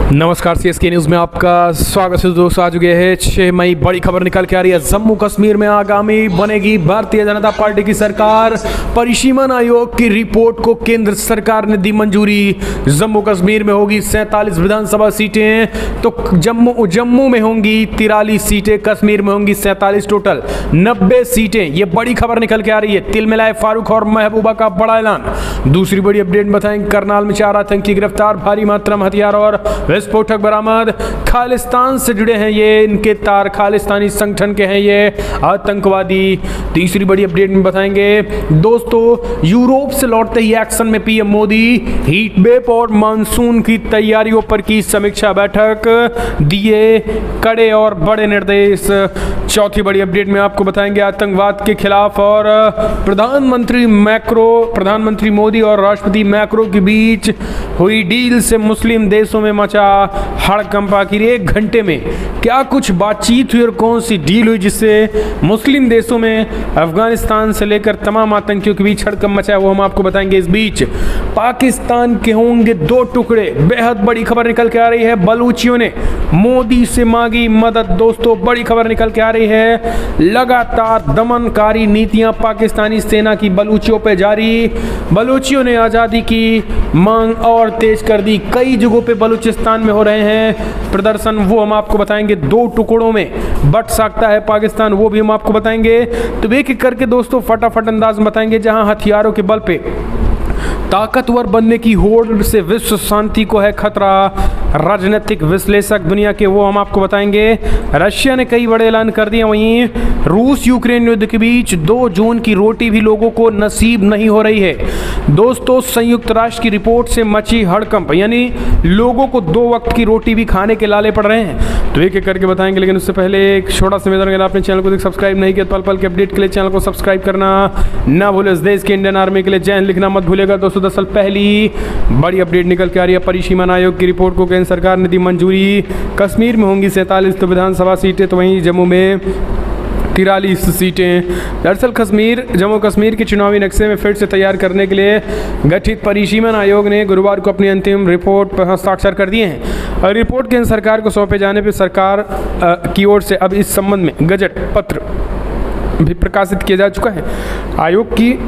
नमस्कार, CSK news में आपका स्वागत है दोस्तों। आ चुके हैं 6 मई, बड़ी खबर निकल के आ रही है। जम्मू कश्मीर में आगामी बनेगी भारतीय जनता पार्टी की सरकार। परिसीमन आयोग की रिपोर्ट को केंद्र सरकार ने दी मंजूरी। जम्मू कश्मीर में होगी 47 विधानसभा सीटें, तो जम्मू में होंगी 43 सीटें, कश्मीर में होंगी 47, टोटल 90 सीटें। ये बड़ी खबर निकल के आ रही है। तिल मिलाए फारूक और महबूबा का बड़ा ऐलान। दूसरी बड़ी अपडेट बताएंगे, करनाल में 4 आतंकी गिरफ्तार, भारी मात्रा में हथियार और विस्फोटक बरामद। खालिस्तान से जुड़े हैं ये, इनके तार खालिस्तानी संगठन के हैं ये आतंकवादी। तीसरी बड़ी अपडेट में बताएंगे दोस्तों, यूरोप से लौटते ही एक्शन में पीएम मोदी, हीट वेव और मानसून की तैयारियों पर की समीक्षा बैठक, दिए कड़े और बड़े निर्देश। चौथी बड़ी अपडेट में आपको बताएंगे आतंकवाद के खिलाफ और प्रधानमंत्री मोदी और राष्ट्रपति मैक्रो के बीच हुई डील से मुस्लिम देशों में मचा हड़कंप। आखिर 1 घंटे में क्या कुछ बातचीत हुई और कौन सी डील हुई जिससे मुस्लिम देशों में अफगानिस्तान से लेकर तमाम आतंकियों के बीच हड़कंप मचा है, वो हम आपको बताएंगे। इस बीच पाकिस्तान के होंगे 2 टुकड़े, बेहद बड़ी खबर निकल के आ रही है। बलूचियों ने मोदी से मांगी मदद। दोस्तों, बड़ी खबर निकल के आ रही है। लगातार दमनकारी नीतियां पाकिस्तानी सेना की बलूचियों पर जारी। बलूचियों ने आज़ादी की मांग और तेज कर दी। कई जगहों पे बलूचिस्तान में हो रहे हैं प्रदर्शन, वो हम आपको बताएंगे। 2 टुकड़ों में बट सकता है पाकिस्तान, वो भी हम आपको बताएंगे। तो एक एक करके दोस्तों फटाफट अंदाज बताएंगे। जहां हथियारों के बल पे ताकतवर बनने की होड़ से विश्व शांति को है खतरा, राजनीतिक विश्लेषक दुनिया के, वो हम आपको बताएंगे। रशिया ने कई बड़े ऐलान कर दिए। वहीं रूस यूक्रेन युद्ध के बीच 2 जून की रोटी भी लोगों को नसीब नहीं हो रही है। दोस्तों, संयुक्त राष्ट्र की रिपोर्ट से मची हड़कंप, यानी लोगों को 2 वक्त की रोटी भी खाने के लाले पड़ रहे हैं। तो एक एक करके बताएंगे, लेकिन उससे पहले एक छोटा सा निवेदन, अगर आपने चैनल को सब्सक्राइब नहीं किया तो पल पल के अपडेट के लिए चैनल को सब्सक्राइब करना ना भूले। इस देश के इंडियन आर्मी के लिए जय हिंद लिखना मत भूलेगा। दोस्तों, दरअसल पहली बड़ी अपडेट निकल के आ रही है। परिसीमन आयोग की रिपोर्ट को केंद्र सरकार ने दी मंजूरी। कश्मीर में होंगी 47 तो विधानसभा सीटें, तो वहीं जम्मू में 43 सीटें। दरअसल जम्मू कश्मीर के चुनावी नक्शे में फिर से तैयार करने के लिए गठित परिसीमन आयोग ने गुरुवार को अपनी अंतिम रिपोर्ट पर हस्ताक्षर कर दिए हैं और रिपोर्ट केंद्र सरकार को सौंपे जाने पर सरकार की ओर से अब इस संबंध में गजट पत्र भी प्रकाशित किया जा चुका है। आयोग की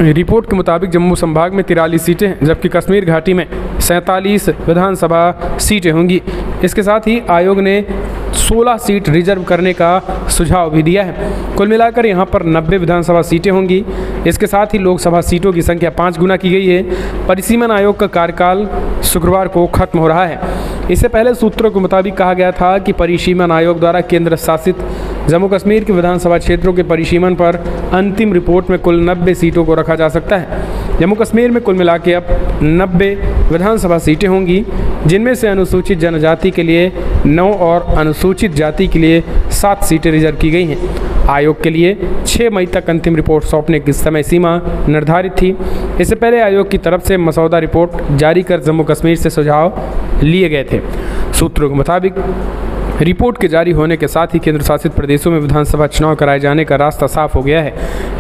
रिपोर्ट के मुताबिक जम्मू संभाग में 43 सीटें हैं, जबकि कश्मीर घाटी में 47 विधानसभा सीटें होंगी। इसके साथ ही आयोग ने 16 सीट रिजर्व करने का सुझाव भी दिया है। कुल मिलाकर यहाँ पर 90 विधानसभा सीटें होंगी। इसके साथ ही लोकसभा सीटों की संख्या 5 गुना की गई है। परिसीमन आयोग का कार्यकाल शुक्रवार को खत्म हो रहा है। इससे पहले सूत्रों के मुताबिक कहा गया था कि परिसीमन आयोग द्वारा केंद्र शासित जम्मू कश्मीर के विधानसभा क्षेत्रों के परिसीमन पर अंतिम रिपोर्ट में कुल 90 सीटों को रखा जा सकता है। जम्मू कश्मीर में कुल मिला के अब 90 विधानसभा सीटें होंगी, जिनमें से अनुसूचित जनजाति के लिए 9 और अनुसूचित जाति के लिए 7 सीटें रिजर्व की गई हैं। आयोग के लिए 6 मई तक अंतिम रिपोर्ट सौंपने की समय सीमा निर्धारित थी। इससे पहले आयोग की तरफ से मसौदा रिपोर्ट जारी कर जम्मू कश्मीर से सुझाव लिए गए थे। सूत्रों के मुताबिक रिपोर्ट के जारी होने के साथ ही केंद्र शासित प्रदेशों में विधानसभा चुनाव कराए जाने का रास्ता साफ हो गया है।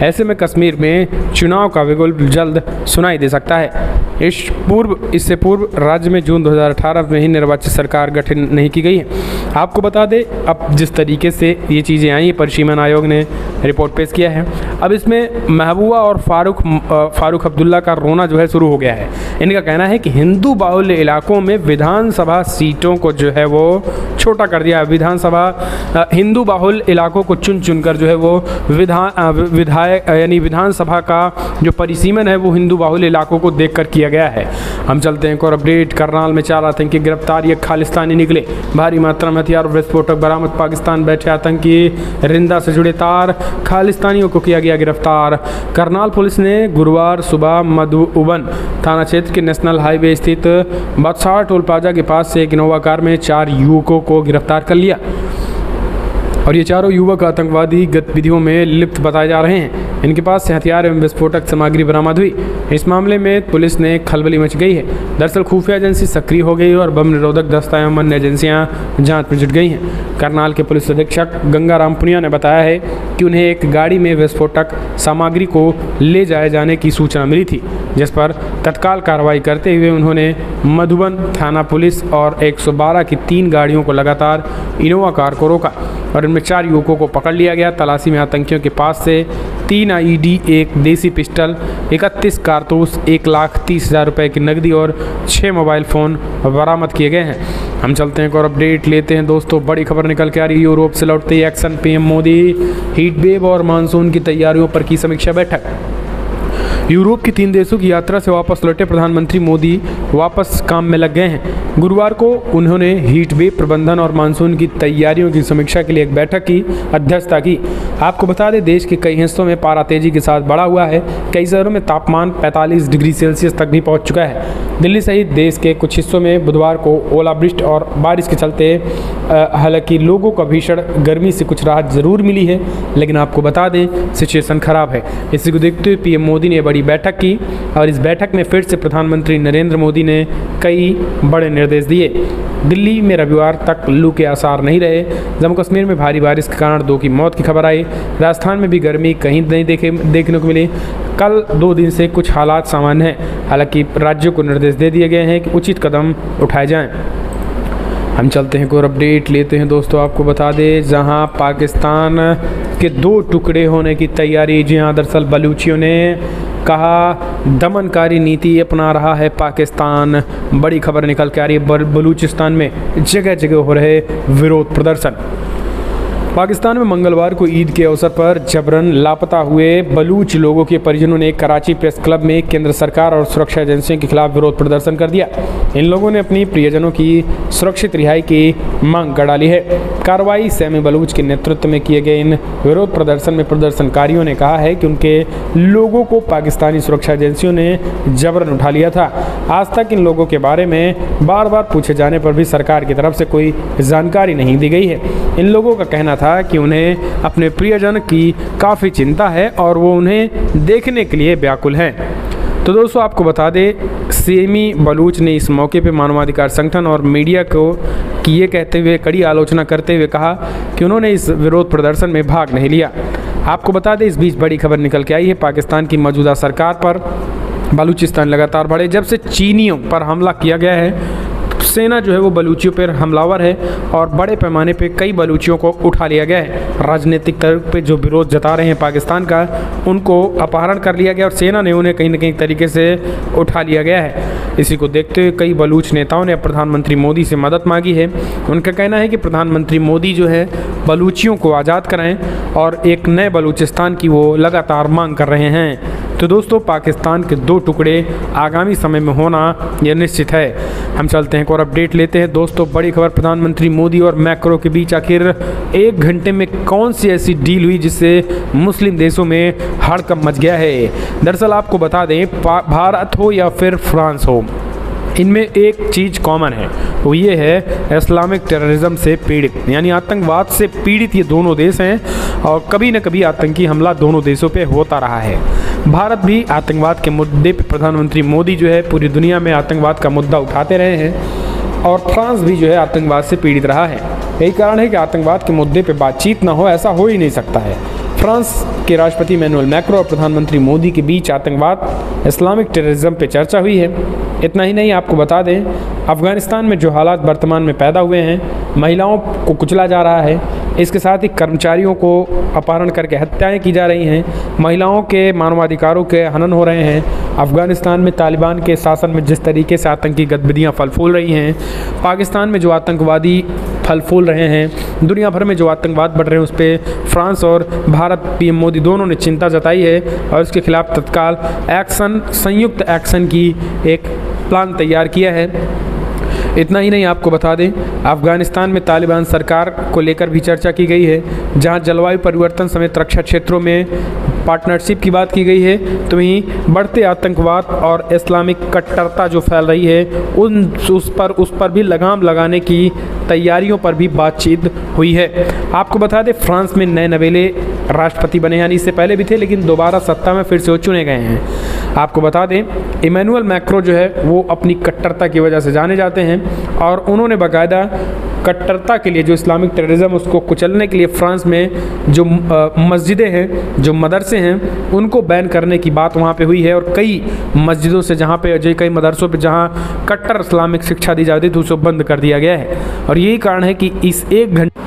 ऐसे में कश्मीर में चुनाव का विकल्प जल्द सुनाई दे सकता है। इससे पूर्व राज्य में जून 2018 में ही निर्वाचित सरकार गठन नहीं की गई है। आपको बता दें, अब जिस तरीके से ये चीज़ें आई, परिसीमन आयोग ने रिपोर्ट पेश किया है। अब इसमें महबूबा और फारूक अब्दुल्ला का रोना जो है शुरू हो गया है। इनका कहना है कि हिंदू बाहुल्य इलाकों में विधानसभा सीटों को जो है वो छोटा कर दिया। विधानसभा हिंदू बाहुल इलाकों को चुन कर जो है वो विधानसभा का जो परिसीमन है वो हिंदू बाहुल इलाकों को देखकर किया गया है। हम चलते हैं एक और अपडेट। करनाल में 4 आतंकी गिरफ्तार, ये खालिस्तानी निकले, भारी मात्रा में हथियार और विस्फोटक बरामद। पाकिस्तान बैठे आतंकी, रिंदा से जुड़े तार, खालिस्तानियों को किया गया गिरफ्तार। करनाल पुलिस ने गुरुवार सुबह मधुबन थाना क्षेत्र के नेशनल हाईवे स्थित बादशाह टोल प्लाजा के पास से एक इनोवा कार में 4 युवकों को गिरफ्तार कर लिया और ये चारों युवक आतंकवादी गतिविधियों में लिप्त बताए जा रहे हैं। इनके पास से हथियार एवं विस्फोटक सामग्री बरामद हुई। इस मामले में पुलिस ने खलबली मच गई है। दरअसल खुफिया एजेंसी सक्रिय हो गई और बम निरोधक दस्ता एवं अन्य एजेंसियां जांच में जुट गई हैं। करनाल के पुलिस अधीक्षक गंगाराम पुनिया ने बताया है कि उन्हें एक गाड़ी में विस्फोटक सामग्री को ले जाए जाने की सूचना मिली थी, जिस पर तत्काल कार्रवाई करते हुए उन्होंने मधुबन थाना पुलिस और 112 की 3 गाड़ियों को लगातार इनोवा कार को रोका और इनमें 4 युवकों को पकड़ लिया गया। तलाशी में आतंकियों के पास से 3 आईईडी, 1 देसी पिस्टल, 31 कारतूस, 1,30,000 रुपये की नकदी और 6 मोबाइल फ़ोन बरामद किए गए हैं। हम चलते हैं और अपडेट लेते हैं दोस्तों। बड़ी खबर निकल के आ रही है। यूरोप से लौटते ही action PM Modi, heat wave और मानसून की तैयारियों पर की समीक्षा बैठक। यूरोप की 3 देशों की यात्रा से वापस लौटे प्रधानमंत्री मोदी वापस काम में लग गए हैं। गुरुवार को उन्होंने हीट वेव प्रबंधन और मानसून की तैयारियों की समीक्षा के लिए एक बैठक की अध्यक्षता की। आपको बता दें, देश के कई हिस्सों में पारा तेजी के साथ बढ़ा हुआ है। कई शहरों में तापमान 45 डिग्री सेल्सियस तक भी पहुंच चुका है। दिल्ली सहित देश के कुछ हिस्सों में बुधवार को ओलावृष्टि और बारिश के चलते हालांकि लोगों को भीषण गर्मी से कुछ राहत जरूर मिली है, लेकिन आपको बता दें सिचुएशन खराब है। इसी को देखते हुए पीएम मोदी ने बड़ी बैठक की और इस बैठक में फिर से प्रधानमंत्री नरेंद्र मोदी ने कई बड़े निर्देश दिए। दिल्ली में रविवार तक लू के आसार नहीं रहे। जम्मू कश्मीर में भारी बारिश के कारण 2 की मौत की खबर आई। राजस्थान में भी गर्मी कहीं नहीं देखने को मिली। कल 2 दिन से कुछ हालात सामान्य हैं। हालांकि राज्यों को निर्देश दे दिए गए हैं कि उचित कदम उठाए जाएं। हम चलते हैं और अपडेट लेते हैं दोस्तों। आपको बता दें, जहां पाकिस्तान के 2 टुकड़े होने की तैयारी, जी हाँ, दरअसल बलूचियों ने कहा दमनकारी नीति अपना रहा है पाकिस्तान। बड़ी खबर निकल के आ रही है। बलूचिस्तान में जगह जगह हो रहे विरोध प्रदर्शन। पाकिस्तान में मंगलवार को ईद के अवसर पर जबरन लापता हुए बलूच लोगों के परिजनों ने कराची प्रेस क्लब में केंद्र सरकार और सुरक्षा एजेंसियों के खिलाफ विरोध प्रदर्शन कर दिया। इन लोगों ने अपनी प्रियजनों की सुरक्षित रिहाई की मांग कर डाली है। कार्रवाई सैमी बलूच के नेतृत्व में किए गए इन विरोध प्रदर्शन में प्रदर्शनकारियों ने कहा है कि उनके लोगों को पाकिस्तानी सुरक्षा एजेंसियों ने जबरन उठा लिया था। आज तक इन लोगों के बारे में बार बार पूछे जाने पर भी सरकार की तरफ से कोई जानकारी नहीं दी गई है। इन लोगों का कहना था कि उन्हें अपने प्रियजन की काफ़ी चिंता है और वो उन्हें देखने के लिए व्याकुल हैं। तो दोस्तों आपको बता दें, सेमी बलूच ने इस मौके पर मानवाधिकार संगठन और मीडिया को की ये कहते हुए कड़ी आलोचना करते हुए कहा कि उन्होंने इस विरोध प्रदर्शन में भाग नहीं लिया। आपको बता दें, इस बीच बड़ी खबर निकल के आई है। पाकिस्तान की मौजूदा सरकार पर बलूचिस्तान लगातार बढ़े। जब से चीनियों पर हमला किया गया है, सेना जो है वो बलूचियों पर हमलावर है और बड़े पैमाने पे कई बलूचियों को उठा लिया गया है। राजनीतिक तौर पे जो विरोध जता रहे हैं पाकिस्तान का, उनको अपहरण कर लिया गया और सेना ने उन्हें कहीं न कहीं तरीके से उठा लिया गया है। इसी को देखते हुए कई बलूच नेताओं ने प्रधानमंत्री मोदी से मदद मांगी है। उनका कहना है कि प्रधानमंत्री मोदी जो है बलूचियों को आज़ाद कराएं और एक नए बलूचिस्तान की वो लगातार मांग कर रहे हैं। तो दोस्तों, पाकिस्तान के 2 टुकड़े आगामी समय में होना यह निश्चित है। हम चलते हैं और अपडेट लेते हैं दोस्तों। बड़ी खबर, प्रधानमंत्री मोदी और मैक्रो के बीच आखिर 1 घंटे में कौन सी ऐसी डील हुई जिससे मुस्लिम देशों में हड़कंप मच गया है। दरअसल आपको बता दें, भारत हो या फिर फ्रांस हो, इनमें एक चीज़ कॉमन है, वो ये है इस्लामिक टेररिज्म से पीड़ित, यानी आतंकवाद से पीड़ित ये दोनों देश हैं और कभी न कभी आतंकी हमला दोनों देशों पे होता रहा है। भारत भी आतंकवाद के मुद्दे पे प्रधानमंत्री मोदी जो है पूरी दुनिया में आतंकवाद का मुद्दा उठाते रहे हैं और फ्रांस भी जो है आतंकवाद से पीड़ित रहा है। यही कारण है कि आतंकवाद के मुद्दे पे बातचीत ना हो, ऐसा हो ही नहीं सकता है। फ्रांस के राष्ट्रपति इमैनुअल मैक्रो और प्रधानमंत्री मोदी के बीच आतंकवाद, इस्लामिक टेररिज्म पे चर्चा हुई है। इतना ही नहीं, आपको बता दें, अफगानिस्तान में जो हालात वर्तमान में पैदा हुए हैं, महिलाओं को कुचला जा रहा है, इसके साथ ही कर्मचारियों को अपहरण करके हत्याएं की जा रही हैं, महिलाओं के मानवाधिकारों के हनन हो रहे हैं। अफगानिस्तान में तालिबान के शासन में जिस तरीके से आतंकी गतिविधियां फल फूल रही हैं, पाकिस्तान में जो आतंकवादी फल फूल रहे हैं, दुनिया भर में जो आतंकवाद बढ़ रहे हैं, उस पर फ्रांस और भारत पीएम मोदी दोनों ने चिंता जताई है और उसके खिलाफ तत्काल एक्शन, संयुक्त एक्शन की एक प्लान तैयार किया है। इतना ही नहीं, आपको बता दें, अफगानिस्तान में तालिबान सरकार को लेकर भी चर्चा की गई है, जहां जलवायु परिवर्तन समेत रक्षा क्षेत्रों में पार्टनरशिप की बात की गई है। तो वहीं बढ़ते आतंकवाद और इस्लामिक कट्टरता जो फैल रही है, उस पर भी लगाम लगाने की तैयारियों पर भी बातचीत हुई है। आपको बता दें, फ्रांस में नए नवेले राष्ट्रपति बने, यानी इससे पहले भी थे लेकिन दोबारा सत्ता में फिर से वो चुने गए हैं। आपको बता दें इमैनुअल मैक्रों जो है वो अपनी कट्टरता की वजह से जाने जाते हैं और उन्होंने बाकायदा कट्टरता के लिए, जो इस्लामिक टेररिज्म उसको कुचलने के लिए फ्रांस में जो मस्जिदें हैं, जो मदरसे हैं, उनको बैन करने की बात वहाँ पे हुई है। और कई मस्जिदों से जहाँ पे कई मदरसों पे जहाँ कट्टर इस्लामिक शिक्षा दी जाती थी उसको बंद कर दिया गया है। और यही कारण है कि इस एक घंटे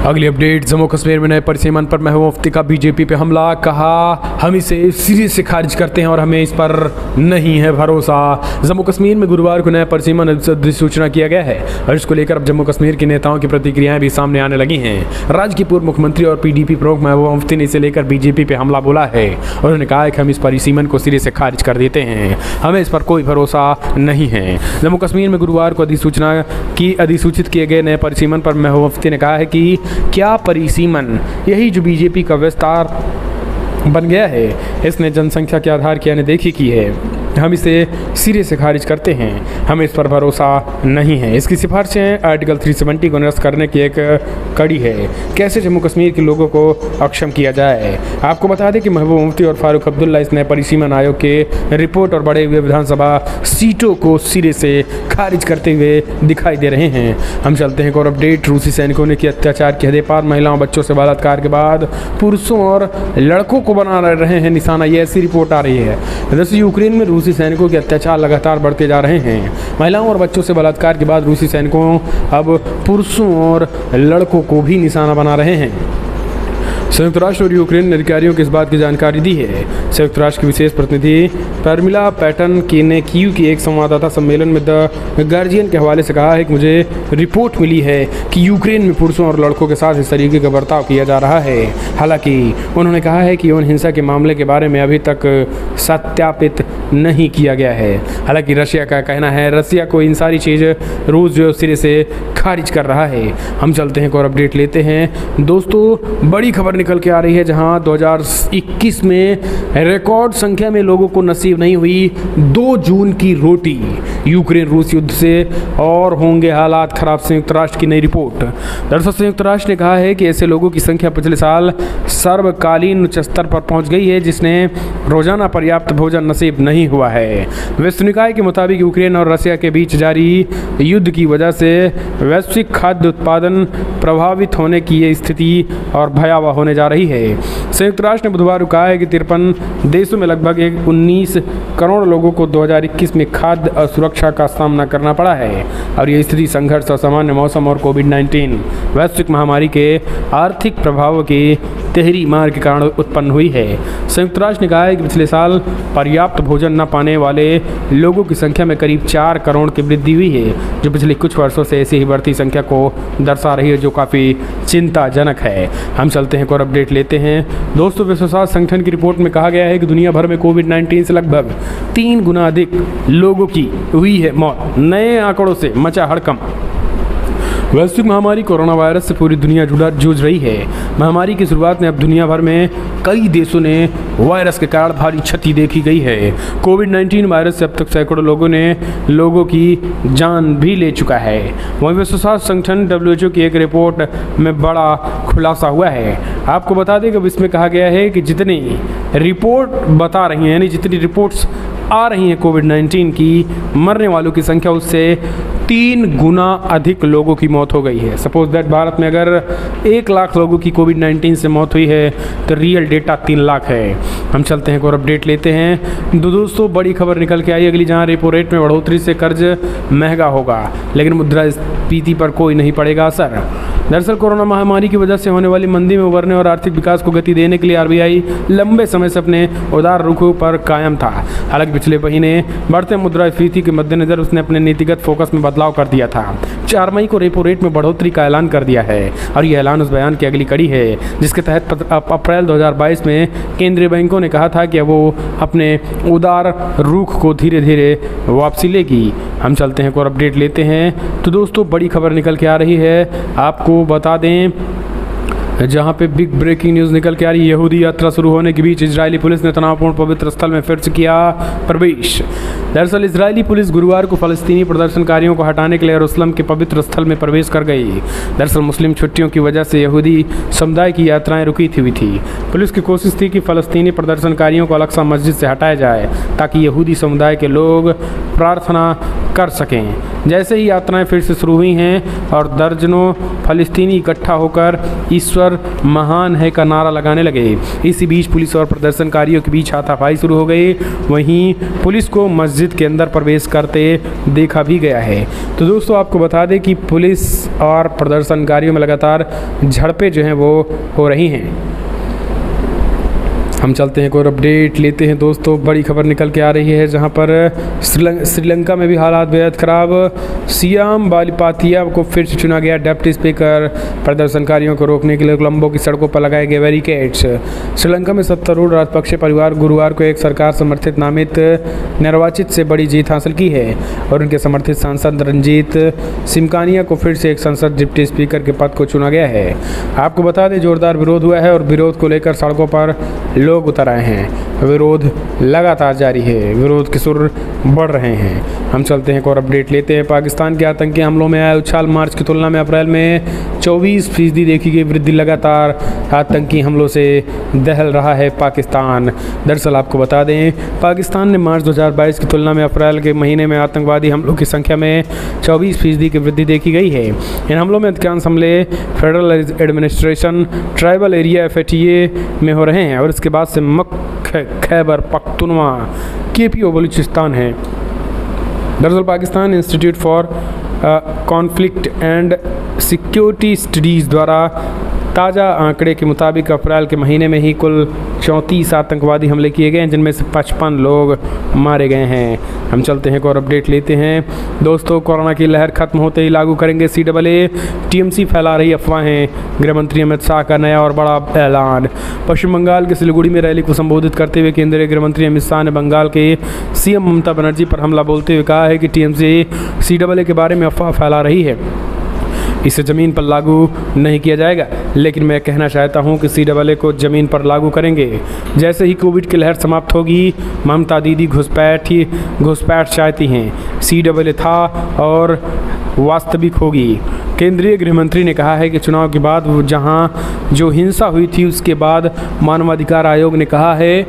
अगली अपडेट, जम्मू कश्मीर में नए परिसीमन पर महबूबा मुफ्ती का बीजेपी पे हमला, कहा हम इसे सिरे से खारिज करते हैं और हमें इस पर नहीं है भरोसा। जम्मू कश्मीर में गुरुवार को नया परिसीमन अधिसूचना किया गया है और इसको लेकर अब जम्मू कश्मीर के नेताओं की प्रतिक्रियाएं भी सामने आने लगी हैं। राज्य की पूर्व मुख्यमंत्री और पीडीपी प्रमुख महबूबा मुफ्ती ने इसे लेकर बीजेपी पे हमला बोला है। उन्होंने कहा है कि हम इस परिसीमन को सिरे से खारिज कर देते हैं, हमें इस पर कोई भरोसा नहीं है। जम्मू कश्मीर में गुरुवार को अधिसूचित किए गए नए परिसीमन पर महबूबा मुफ्ती ने कहा है कि क्या परिसीमन यही जो बीजेपी का विस्तार बन गया है, इसने जनसंख्या के आधार की अनदेखी की है, हम इसे सिरे से खारिज करते हैं, हमें इस पर भरोसा नहीं है। इसकी सिफारिशें आर्टिकल 370 को निरस्त करने की एक कड़ी है, कैसे जम्मू कश्मीर के लोगों को अक्षम किया जाए। आपको बता दें कि महबूबा मुफ्ती और फारूक अब्दुल्ला इस नए परिसीमन आयोग के रिपोर्ट और बढ़े हुए विधानसभा सीटों को सिरे से खारिज करते हुए दिखाई दे रहे हैं। हम चलते हैं एक और अपडेट, रूसी सैनिकों ने किया अत्याचार की हदें पार, महिलाओं बच्चों से बलात्कार के बाद पुरुषों और लड़कों को बना रहे हैं निशाना, ये ऐसी रिपोर्ट आ रही है। दरअसल यूक्रेन में रूसी सैनिकों के अत्याचार लगातार बढ़ते जा रहे हैं। महिलाओं और बच्चों से बलात्कार के बाद रूसी सैनिकों अब पुरुषों और लड़कों को भी निशाना बना रहे हैं। संयुक्त राष्ट्र और यूक्रेन अधिकारियों को इस बात की जानकारी दी है। संयुक्त राष्ट्र की विशेष प्रतिनिधि परमिला पैटर्न ने कीव की एक संवाददाता सम्मेलन में द गार्जियन के हवाले से कहा है कि मुझे रिपोर्ट मिली है कि यूक्रेन में पुरुषों और लड़कों के साथ इस तरीके का बर्ताव किया जा रहा है। हालांकि उन्होंने कहा है कि यौन हिंसा के मामले के बारे में अभी तक सत्यापित नहीं किया गया है। हालांकि रशिया का कहना है रशिया को इन सारी चीज़ रूस जो सिरे से खारिज कर रहा है। हम चलते हैं एक और अपडेट लेते हैं। दोस्तों बड़ी खबर निकल के आ रही है, जहां 2021 में रिकॉर्ड संख्या में लोगों को नसीब नहीं हुई 2 जून की रोटी। यूक्रेन रूस युद्ध से और होंगे हालात खराब, संयुक्त राष्ट्र की नई रिपोर्ट। दरअसल संयुक्त राष्ट्र ने कहा है कि ऐसे लोगों की संख्या पिछले साल सर्वकालीन उच्च स्तर पर पहुंच गई है, जिसने रोजाना पर्याप्त भोजन नसीब नहीं हुआ है। विश्व निकाय के मुताबिक यूक्रेन और रशिया के बीच जारी युद्ध की वजह से वैश्विक खाद्य उत्पादन प्रभावित होने की ये स्थिति और भयावह होने जा रही है। संयुक्त राष्ट्र ने बुधवार को कहा है कि 53 देशों में लगभग 19 करोड़ लोगों को 2021 में खाद्य असुरक्षा का सामना करना पड़ा है और ये स्थिति संघर्ष, असामान्य मौसम और कोविड-19 वैश्विक महामारी के आर्थिक प्रभाव के तहरी मार के कारण उत्पन्न हुई है। संयुक्त राष्ट्र ने कहा है कि पिछले साल पर्याप्त भोजन न पाने वाले लोगों की संख्या में करीब 4 करोड़ की वृद्धि हुई है, जो पिछले कुछ वर्षों से ऐसी ही बढ़ती संख्या को दर्शा रही है, जो काफ़ी चिंताजनक है। हम चलते हैं एक और अपडेट लेते हैं। दोस्तों विश्व स्वास्थ्य संगठन की रिपोर्ट में कहा गया है कि दुनिया भर में कोविड-19 से लगभग 3 गुना अधिक लोगों की हुई है मौत। नए आंकड़ों से मचा हड़कंप। वैश्विक महामारी कोरोना वायरस से पूरी दुनिया जूझ रही है। महामारी की शुरुआत में अब दुनिया भर में कई देशों ने वायरस के कारण भारी क्षति देखी गई है। कोविड-19 वायरस से अब तक सैकड़ों लोगों की जान भी ले चुका है। वहीं विश्व स्वास्थ्य संगठन WHO की एक रिपोर्ट में बड़ा खुलासा हुआ है। आपको बता दें कि इसमें कहा गया है कि जितनी रिपोर्ट बता रही हैं, यानी जितनी रिपोर्ट्स आ रही हैं कोविड-19 की, मरने वालों की संख्या उससे 3 गुना अधिक लोगों की मौत हो गई है। सपोज दैट भारत में अगर 1 लाख लोगों की कोविड-19 से मौत हुई है तो रियल डेटा 3 लाख है। हम चलते हैं और अपडेट लेते हैं। दोस्तों बड़ी खबर निकल के आई अगली, जहां रेपो रेट में बढ़ोतरी से कर्ज महंगा होगा लेकिन मुद्रास्फीति पर कोई नहीं पड़ेगा असर। दरअसल कोरोना महामारी की वजह से होने वाली मंदी में उभरने और आर्थिक विकास को गति देने के लिए RBI लंबे समय से अपने उदार रुख पर कायम था। हालांकि पिछले महीने बढ़ते मुद्रास्फीति के मद्देनजर उसने अपने नीतिगत फोकस में बदलाव कर दिया था। 4 मई को रेपो रेट में बढ़ोतरी का ऐलान कर दिया है और यह ऐलान उस बयान की अगली कड़ी है जिसके तहत अप्रैल 2022 में केंद्रीय बैंकों ने कहा था कि वो अपने उदार रुख को धीरे धीरे वापसी लेगी। हम चलते हैं और अपडेट लेते हैं। तो दोस्तों बड़ी खबर निकल के आ रही है, आपको बता दें जहां पे बिग ब्रेकिंग न्यूज़ निकल के आ रही है। यहूदी यात्रा शुरू होने के बीच इजरायली पुलिस ने तनावपूर्ण पवित्र स्थल में फिर से किया प्रवेश। दरअसल इजरायली पुलिस गुरुवार को फ़लस्तीनी प्रदर्शनकारियों को हटाने के लिए यरूशलेम के पवित्र स्थल में प्रवेश कर गई। दरअसल मुस्लिम छुट्टियों की वजह से यहूदी समुदाय की यात्राएं रुकी हुई थी। पुलिस की कोशिश थी कि फ़लस्तीनी प्रदर्शनकारियों को अल-अक्सा मस्जिद से हटाया जाए ताकि यहूदी समुदाय के लोग प्रार्थना कर सकें। जैसे ही यात्राएं फिर से शुरू हुई हैं और दर्जनों फ़लस्तीनी इकट्ठा होकर ईश्वर महान है का नारा लगाने लगे। इसी बीच पुलिस और प्रदर्शनकारियों के बीच हाथापाई शुरू हो गई। वहीं पुलिस को मस्जिद के अंदर प्रवेश करते देखा भी गया है। तो दोस्तों आपको बता दें कि पुलिस और प्रदर्शनकारियों में लगातार झड़पें जो हैं वो हो रही हैं। हम चलते हैं एक और अपडेट लेते हैं दोस्तों। बड़ी खबर निकल के आ रही है जहां पर श्रीलंका में भी हालात बेहद ख़राब। सियाम बालिपातिया को फिर से चुना गया डिप्टी स्पीकर। प्रदर्शनकारियों को रोकने के लिए कोलंबो की सड़कों पर लगाए गए बैरिकेड्स। श्रीलंका में सत्तारूढ़ राजपक्षे परिवार गुरुवार को एक सरकार समर्थित नामित निर्वाचित से बड़ी जीत हासिल की है और उनके समर्थित सांसद रंजीत सिमकानिया को फिर से एक संसद डिप्टी स्पीकर के पद को चुना गया है। आपको बता दें जोरदार विरोध हुआ है और विरोध को लेकर सड़कों पर लोग उतर आए हैं। विरोध लगातार जारी है, विरोध के सुर बढ़ रहे हैं। हम चलते हैं एक और अपडेट लेते हैं। पाकिस्तान के आतंकी हमलों में आया उछाल। मार्च की तुलना में अप्रैल में 24% देखी गई वृद्धि। लगातार आतंकी हमलों से दहल रहा है पाकिस्तान। दरअसल आपको बता दें पाकिस्तान ने मार्च 2022 की तुलना में अप्रैल के महीने में आतंकवादी हमलों की संख्या में 24% की वृद्धि देखी गई है। इन हमलों में अधिकांश हमले federal administration tribal area FATA में हो रहे हैं और इसके बाद से खैबर पख्तूनवा KPO बलूचिस्तान है। दरअसल Pakistan institute for conflict and security studies द्वारा ताज़ा आंकड़े के मुताबिक अप्रैल के महीने में ही कुल 34 आतंकवादी हमले किए गए हैं जिनमें से 55 लोग मारे गए हैं। हम चलते हैं एक और अपडेट लेते हैं दोस्तों। कोरोना की लहर खत्म होते ही लागू करेंगे CAA। TMC फैला रही अफवाहें। गृह मंत्री अमित शाह का नया और बड़ा ऐलान। पश्चिम बंगाल के सिलीगुड़ी में रैली को संबोधित करते हुए केंद्रीय गृह मंत्री अमित शाह ने बंगाल के CM ममता बनर्जी पर हमला बोलते हुए कहा है कि TMC CAA के बारे में अफवाह फैला रही है। इसे ज़मीन पर लागू नहीं किया जाएगा, लेकिन मैं कहना चाहता हूं कि CAA को ज़मीन पर लागू करेंगे। जैसे ही कोविड की लहर समाप्त होगी ममता दीदी घुसपैठ चाहती हैं। CAA था और वास्तविक होगी। केंद्रीय गृह मंत्री ने कहा है कि चुनाव के बाद जहां जो हिंसा हुई थी उसके बाद मानवाधिकार आयोग ने कहा है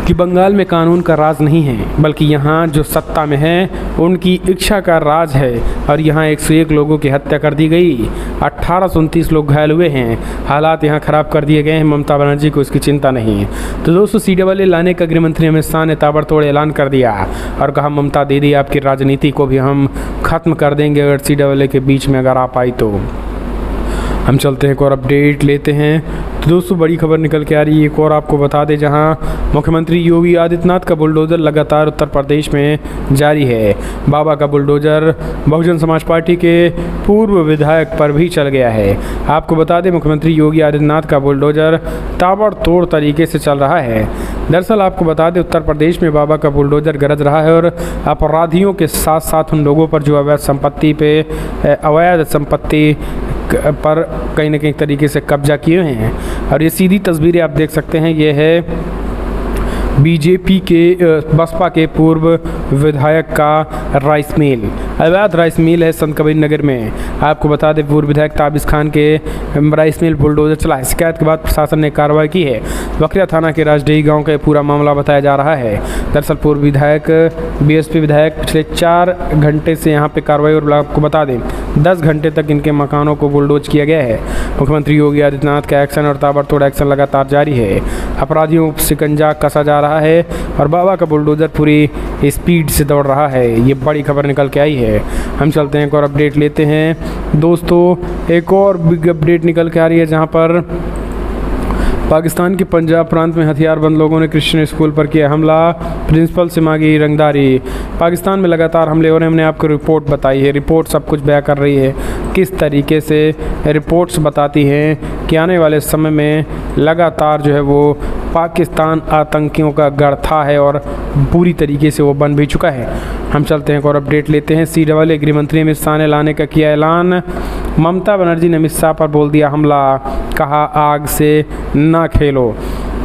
कि बंगाल में कानून का राज नहीं है बल्कि यहाँ जो सत्ता में है उनकी इच्छा का राज है और यहाँ 101 लोगों की हत्या कर दी गई। 1829 लोग घायल हुए हैं। हालात यहाँ ख़राब कर दिए गए हैं। ममता बनर्जी को इसकी चिंता नहीं है। तो दोस्तों CAA लाने का गृह मंत्री अमित शाह ने ताबड़तोड़ ऐलान कर दिया और कहा ममता दीदी आपकी राजनीति को भी हम ख़त्म कर देंगे अगर CAA के बीच में अगर आप आई तो। हम चलते हैं एक और अपडेट लेते हैं। तो दोस्तों बड़ी खबर निकल के आ रही है एक और आपको बता दें जहां मुख्यमंत्री योगी आदित्यनाथ का बुलडोज़र लगातार उत्तर प्रदेश में जारी है। बाबा का बुलडोज़र बहुजन समाज पार्टी के पूर्व विधायक पर भी चल गया है। आपको बता दें मुख्यमंत्री योगी आदित्यनाथ का बुलडोज़र ताबड़तोड़ तरीके से चल रहा है। दरअसल आपको बता दें उत्तर प्रदेश में बाबा का बुलडोज़र गरज रहा है और अपराधियों के साथ साथ उन लोगों पर जो अवैध संपत्ति पर कहीं ना कहीं तरीके से कब्जा किए हुए हैं। और ये सीधी तस्वीरें आप देख सकते हैं। ये है बीजेपी के बसपा के पूर्व विधायक का राइस मिल, अवैध राइस मिल है संत कबीर नगर में। आपको बता दें पूर्व विधायक ताबिश खान के राइस मिल बुलडोजर चला है। शिकायत के बाद प्रशासन ने कार्रवाई की है। बकरिया थाना के राजडीह गांव का पूरा मामला बताया जा रहा है। दरअसल पूर्व विधायक BSP विधायक पिछले 4 घंटे से यहाँ पे कार्रवाई और आपको बता दें 10 घंटे तक इनके मकानों को बुलडोज किया गया है। मुख्यमंत्री योगी आदित्यनाथ का एक्शन और ताबड़तोड़ एक्शन लगातार जारी है। अपराधियों को शिकंजा कसा जा रहा है और बाबा का बुलडोज़र पूरी स्पीड से दौड़ रहा है। ये बड़ी खबर निकल के आई है। हम चलते हैं एक और अपडेट लेते हैं दोस्तों। एक और बिग अपडेट निकल के आ रही है जहां पर पाकिस्तान के पंजाब प्रांत में हथियारबंद लोगों ने क्रिश्चियन स्कूल पर किया हमला। प्रिंसिपल से मांगी रंगदारी। पाकिस्तान में लगातार हमले हो रहे हैं। हमने आपको रिपोर्ट बताई है। रिपोर्ट सब कुछ बयां कर रही है किस तरीके से रिपोर्ट्स बताती हैं कि आने वाले समय में लगातार जो है वो पाकिस्तान आतंकियों का गढ़ था है और पूरी तरीके से वो बन भी चुका है। हम चलते हैं एक और अपडेट लेते हैं। CAA गृह मंत्री अमित शाह ने लाने का किया ऐलान। ममता बनर्जी ने अमित शाह पर बोल दिया हमला। कहा आग से ना खेलो।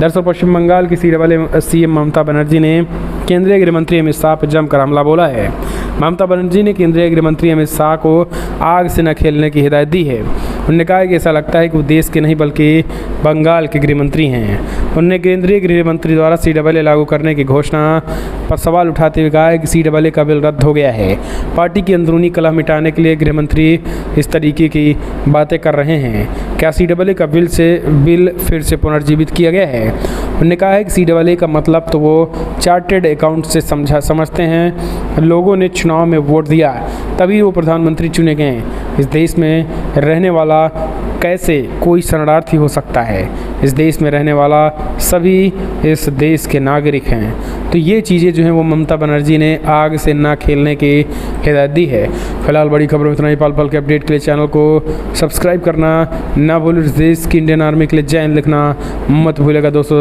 दरअसल पश्चिम बंगाल की सीट वाले सीएम ममता बनर्जी ने केंद्रीय गृह मंत्री अमित शाह पर जमकर हमला बोला है। ममता बनर्जी ने केंद्रीय गृह मंत्री अमित शाह को आग से न खेलने की हिदायत दी है। उन्होंने कहा कि ऐसा लगता है कि वो देश के नहीं बल्कि बंगाल के गृह मंत्री हैं। उन्होंने केंद्रीय गृह मंत्री द्वारा CAA लागू करने की घोषणा पर सवाल उठाते हुए कहा है कि CAA का बिल रद्द हो गया है। पार्टी की अंदरूनी कलह मिटाने के लिए गृह मंत्री इस तरीके की बातें कर रहे हैं। क्या CAA का बिल फिर से पुनर्जीवित किया गया है? उन्होंने कहा है कि CAA का मतलब तो वो चार्टेड अकाउंट से समझते हैं। लोगों ने चुनाव में वोट दिया तभी वो प्रधानमंत्री चुने गए। इस देश में रहने वाला कैसे कोई शरणार्थी हो सकता है? इस देश में रहने वाला सभी इस देश के नागरिक हैं। तो ये चीज़ें जो हैं वो ममता बनर्जी ने आग से ना खेलने की हिदायत दी है। फिलहाल बड़ी खबरों में इतना ही। पल पल के अपडेट के लिए चैनल को सब्सक्राइब करना ना भूलें। इस देश की इंडियन आर्मी के लिए जय हिंद लिखना मत भूलेगा दोस्तों।